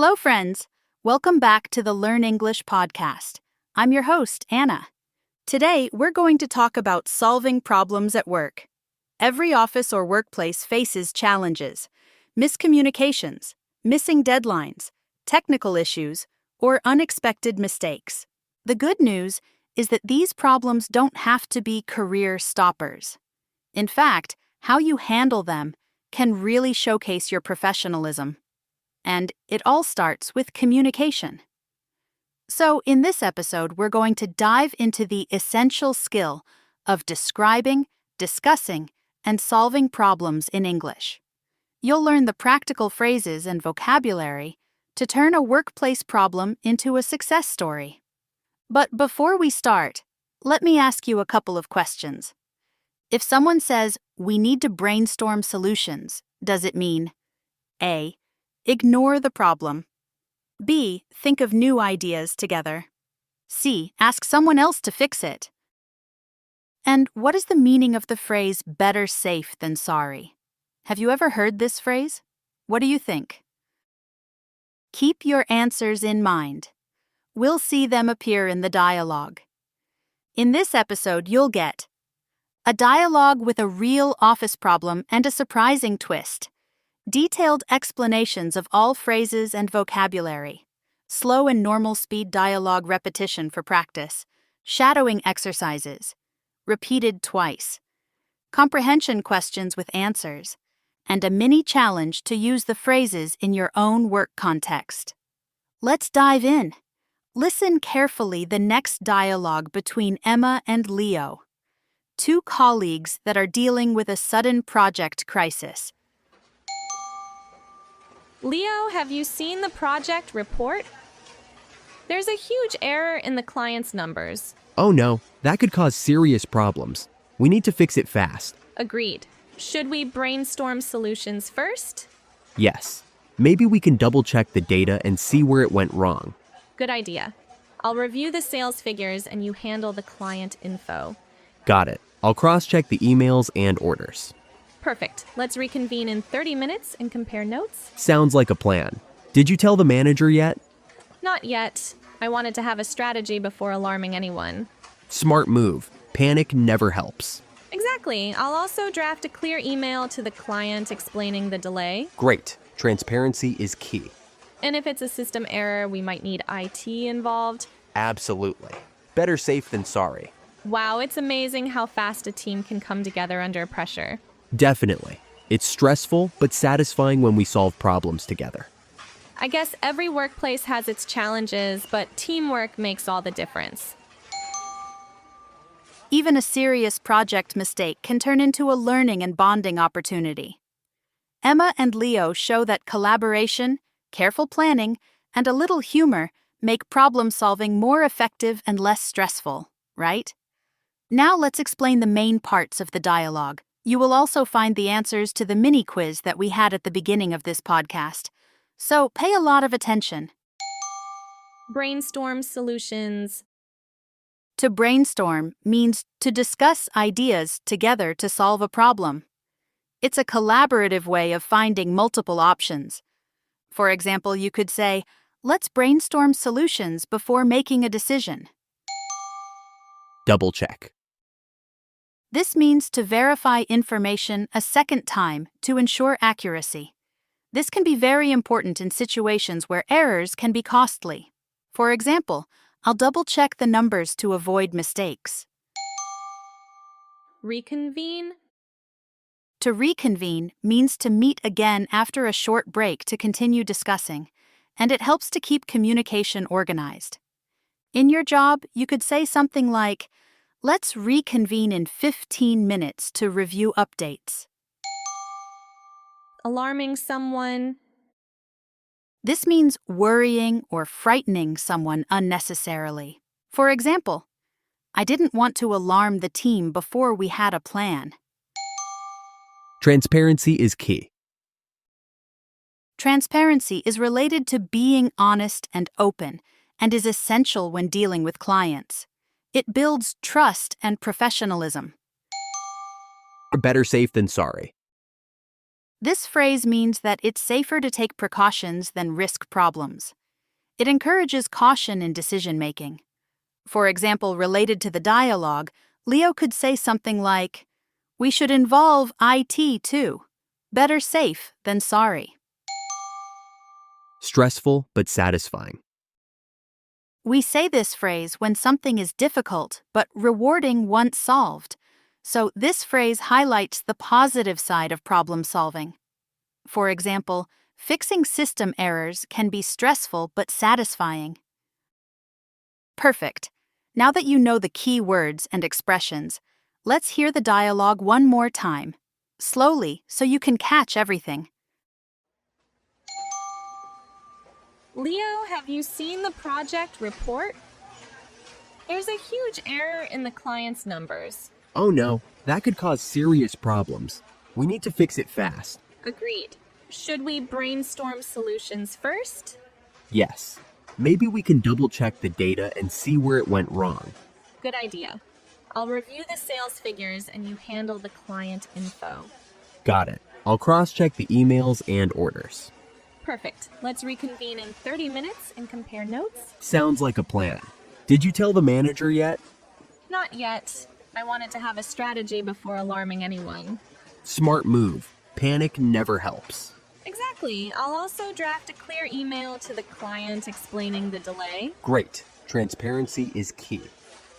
Hello, friends. Welcome back to the Learn English podcast. I'm your host, Anna. Today, we're going to talk about solving problems at work. Every office or workplace faces challenges, miscommunications, missing deadlines, technical issues, or unexpected mistakes. The good news is that these problems don't have to be career stoppers. In fact, how you handle them can really showcase your professionalism. And it all starts with communication. So, in this episode, we're going to dive into the essential skill of describing, discussing, and solving problems in English. You'll learn the practical phrases and vocabulary to turn a workplace problem into a success story. But before we start, let me ask you a couple of questions. If someone says, "We need to brainstorm solutions," does it mean A. Ignore the problem. B. Think of new ideas together. C. Ask someone else to fix it. And what is the meaning of the phrase better safe than sorry? Have you ever heard this phrase? What do you think? Keep your answers in mind. We'll see them appear in the dialogue. In this episode, you'll get a dialogue with a real office problem and a surprising twist. Detailed explanations of all phrases and vocabulary. Slow and normal speed dialogue repetition for practice. Shadowing exercises. Repeated twice. Comprehension questions with answers. And a mini challenge to use the phrases in your own work context. Let's dive in. Listen carefully the next dialogue between Emma and Leo, two colleagues that are dealing with a sudden project crisis. Leo, have you seen the project report? There's a huge error in the client's numbers. Oh no, that could cause serious problems. We need to fix it fast. Agreed. Should we brainstorm solutions first? Yes. Maybe we can double-check the data and see where it went wrong. Good idea. I'll review the sales figures and you handle the client info. Got it. I'll cross-check the emails and orders. Perfect. Let's reconvene in 30 minutes and compare notes. Sounds like a plan. Did you tell the manager yet? Not yet. I wanted to have a strategy before alarming anyone. Smart move. Panic never helps. Exactly. I'll also draft a clear email to the client explaining the delay. Great. Transparency is key. And if it's a system error, we might need IT involved. Absolutely. Better safe than sorry. Wow, it's amazing how fast a team can come together under pressure. Definitely. It's stressful, but satisfying when we solve problems together. I guess every workplace has its challenges, but teamwork makes all the difference. Even a serious project mistake can turn into a learning and bonding opportunity. Emma and Leo show that collaboration, careful planning, and a little humor make problem-solving more effective and less stressful, right? Now let's explain the main parts of the dialogue. You will also find the answers to the mini quiz that we had at the beginning of this podcast. So pay a lot of attention. Brainstorm solutions. To brainstorm means to discuss ideas together to solve a problem. It's a collaborative way of finding multiple options. For example, you could say, "Let's brainstorm solutions before making a decision." Double check. This means to verify information a second time to ensure accuracy. This can be very important in situations where errors can be costly. For example, I'll double-check the numbers to avoid mistakes. Reconvene. To reconvene means to meet again after a short break to continue discussing, and it helps to keep communication organized. In your job, you could say something like, "Let's reconvene in 15 minutes to review updates." Alarming someone. This means worrying or frightening someone unnecessarily. For example, "I didn't want to alarm the team before we had a plan." Transparency is key. Transparency is related to being honest and open and is essential when dealing with clients. It builds trust and professionalism. Better safe than sorry. This phrase means that it's safer to take precautions than risk problems. It encourages caution in decision making. For example, related to the dialogue, Leo could say something like, "We should involve IT too. Better safe than sorry." Stressful but satisfying. We say this phrase when something is difficult but rewarding once solved. So this phrase highlights the positive side of problem solving. For example, fixing system errors can be stressful but satisfying. Perfect. Now that you know the key words and expressions, let's hear the dialogue one more time, slowly so you can catch everything. Leo, have you seen the project report? There's a huge error in the client's numbers. Oh no, that could cause serious problems. We need to fix it fast. Agreed. Should we brainstorm solutions first? Yes. Maybe we can double check the data and see where it went wrong. Good idea. I'll review the sales figures and you handle the client info. Got it. I'll cross-check the emails and orders. Perfect. Let's reconvene in 30 minutes and compare notes. Sounds like a plan. Did you tell the manager yet? Not yet. I wanted to have a strategy before alarming anyone. Smart move. Panic never helps. Exactly. I'll also draft a clear email to the client explaining the delay. Great. Transparency is key.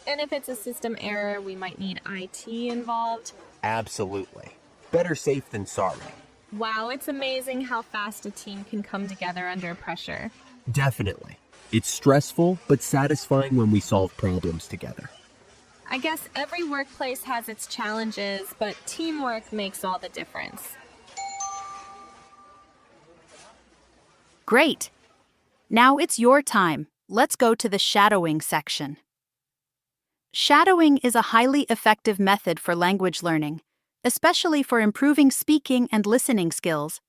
And if it's a system error, we might need IT involved. Absolutely. Better safe than sorry. Wow, it's amazing how fast a team can come together under pressure. Definitely. It's stressful but satisfying when we solve problems together. I guess every workplace has its challenges, but teamwork makes all the difference. Great! Now it's your time. Let's go to the shadowing section. Shadowing is a highly effective method for language learning, especially for improving speaking and listening skills.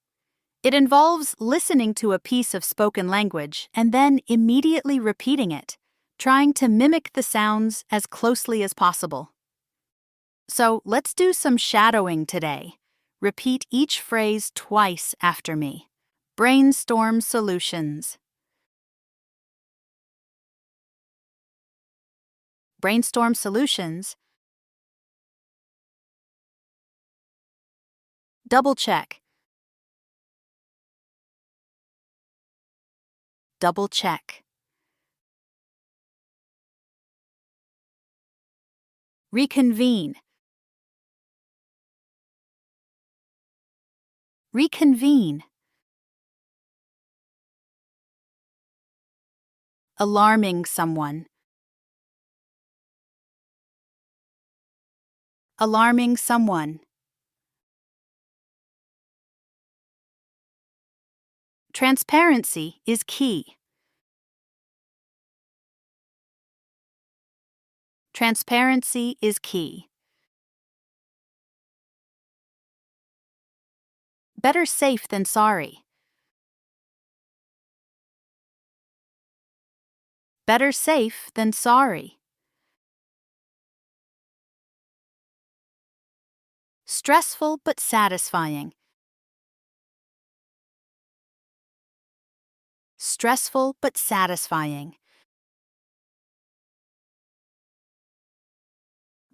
It involves listening to a piece of spoken language and then immediately repeating it, trying to mimic the sounds as closely as possible. So let's do some shadowing today. Repeat each phrase twice after me. Brainstorm solutions. Brainstorm solutions. Double check. Double check. Reconvene. Reconvene. Alarming someone. Alarming someone. Transparency is key. Transparency is key. Better safe than sorry. Better safe than sorry. Stressful but satisfying. Stressful but satisfying.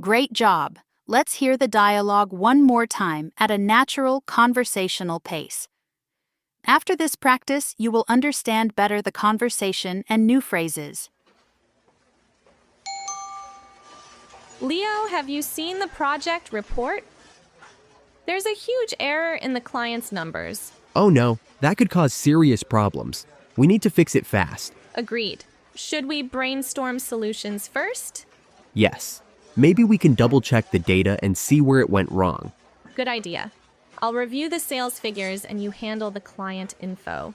Great job! Let's hear the dialogue one more time at a natural conversational pace. After this practice, you will understand better the conversation and new phrases. Leo, have you seen the project report? There's a huge error in the client's numbers. Oh no, that could cause serious problems. We need to fix it fast. Agreed. Should we brainstorm solutions first? Yes. Maybe we can double check the data and see where it went wrong. Good idea. I'll review the sales figures and you handle the client info.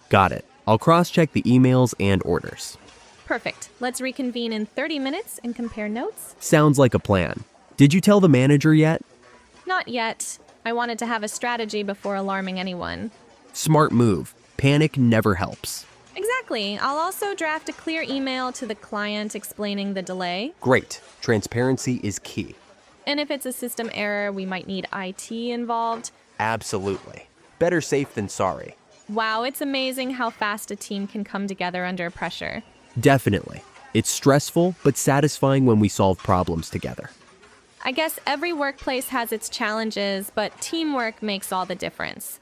Got it. I'll cross-check the emails and orders. Perfect. Let's reconvene in 30 minutes and compare notes. Sounds like a plan. Did you tell the manager yet? Not yet. I wanted to have a strategy before alarming anyone. Smart move. Panic never helps. Exactly. I'll also draft a clear email to the client explaining the delay. Great. Transparency is key. And if it's a system error, we might need IT involved. Absolutely. better safe than sorry. Wow, it's amazing how fast a team can come together under pressure. Definitely. It's stressful but satisfying when we solve problems together. I guess every workplace has its challenges, but teamwork makes all the difference.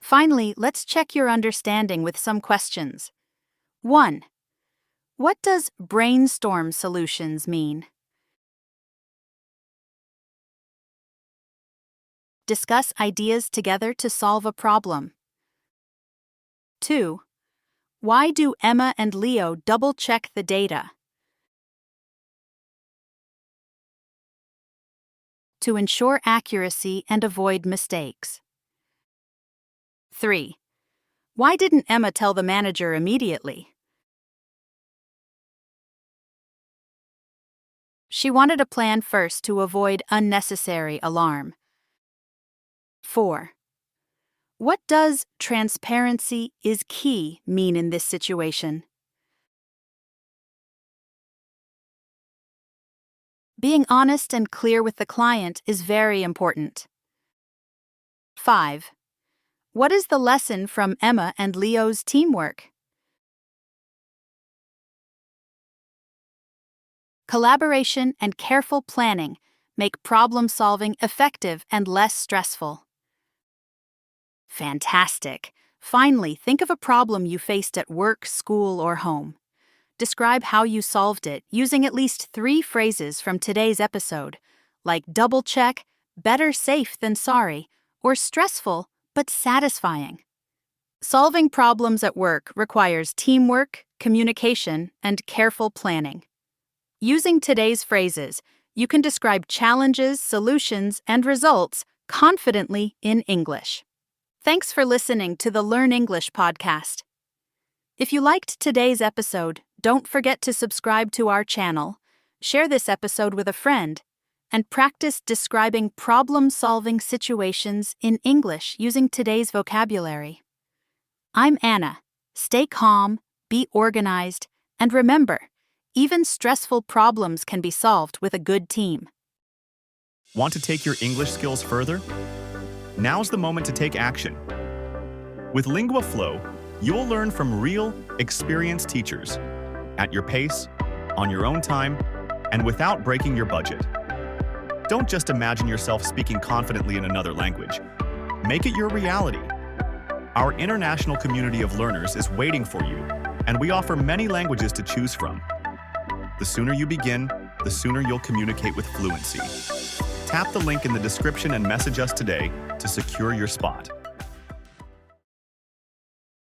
Finally, let's check your understanding with some questions. 1. What does brainstorm solutions mean? Discuss ideas together to solve a problem. 2. Why do Emma and Leo double-check the data? To ensure accuracy and avoid mistakes. 3. Why didn't Emma tell the manager immediately? She wanted a plan first to avoid unnecessary alarm. 4. What does transparency is key mean in this situation? Being honest and clear with the client is very important. 5. What is the lesson from Emma and Leo's teamwork? Collaboration and careful planning make problem-solving effective and less stressful. Fantastic! Finally, think of a problem you faced at work, school, or home. Describe how you solved it using at least 3 phrases from today's episode, like double check, better safe than sorry, or stressful but satisfying. Solving problems at work requires teamwork, communication, and careful planning. Using today's phrases, you can describe challenges, solutions, and results confidently in English. Thanks for listening to the Learn English podcast. If you liked today's episode, don't forget to subscribe to our channel, share this episode with a friend, and practice describing problem-solving situations in English using today's vocabulary. I'm Anna. Stay calm, be organized, and remember, even stressful problems can be solved with a good team. Want to take your English skills further? Now's the moment to take action. With Lingua Flow, you'll learn from real, experienced teachers, at your pace, on your own time, and without breaking your budget. Don't just imagine yourself speaking confidently in another language. Make it your reality. Our international community of learners is waiting for you, and we offer many languages to choose from. The sooner you begin, the sooner you'll communicate with fluency. Tap the link in the description and message us today to secure your spot.